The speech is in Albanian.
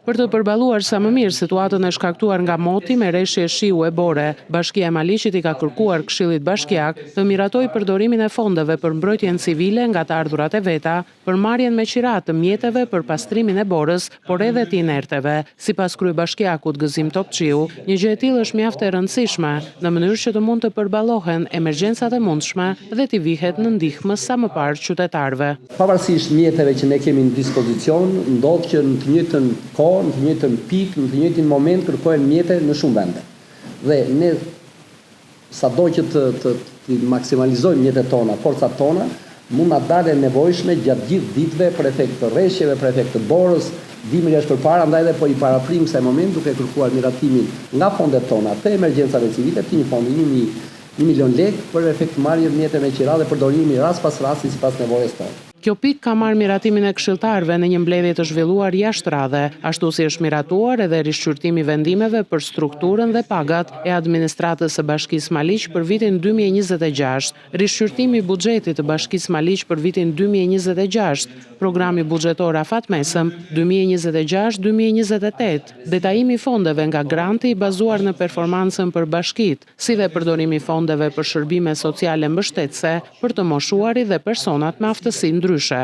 Për të përballuar sa më mirë situatën e shkaktuar nga moti me rreshje shiu e bore, Bashkia e Maliqit i ka kërkuar Këshillit Bashkiak të miratojë përdorimin e fondeve për mbrojtjen civile nga të ardhurat e veta, për marrjen me qirat të mjeteve për pastrimin e borës, por edhe të inerteve. Sipas kryebashkiakut Gëzim Topçiu, një gjë e tillë është mjaft e rëndësishme, në mënyrë që të mund të përballohen emergjencat e mundshme dhe t'i vihet në ndihmë sa më parë qytetarëve. Pavarësisht mjeteve që ne kemi në dispozicion, ndodh që në të njëjtën kohë, në të njëjtën pikë, në të njëjtin moment kërkojnë mjete në shumë vende. Dhe ne sado që të maksimalizojmë mjetet tona, forcat tona, mund na dalë nevojshme gjatë gjithë ditëve për efekt të rreshjeve, për efekt të borës, dimri është përpara, ndaj dhe po i paraprim kësaj moment duke kërkuar miratimin nga fondet tona të emergjencave civile, të një fondi 1 milion lekë për efekt marrje mjete me qira dhe përdorimi rast pas rasti sipas nevojës tonë. Kjo pikë ka marrë miratimin e këshilltarëve në një mbledhje të zhvilluar jashtë radhe, ashtu si është miratuar edhe rishqyrtimi vendimeve për strukturën dhe pagat e administratës së Bashkisë Maliq për vitin 2026, rishqyrtimi i buxhetit të Bashkisë Maliq për vitin 2026, programi buxhetor afatmesëm 2026-2028, detajimi i fondeve nga granti i bazuar në performancën për bashkitë, si dhe përdorimi i fondeve për shërbime sociale mbështetëse për të moshuarit dhe personat me aftësi ndryshe.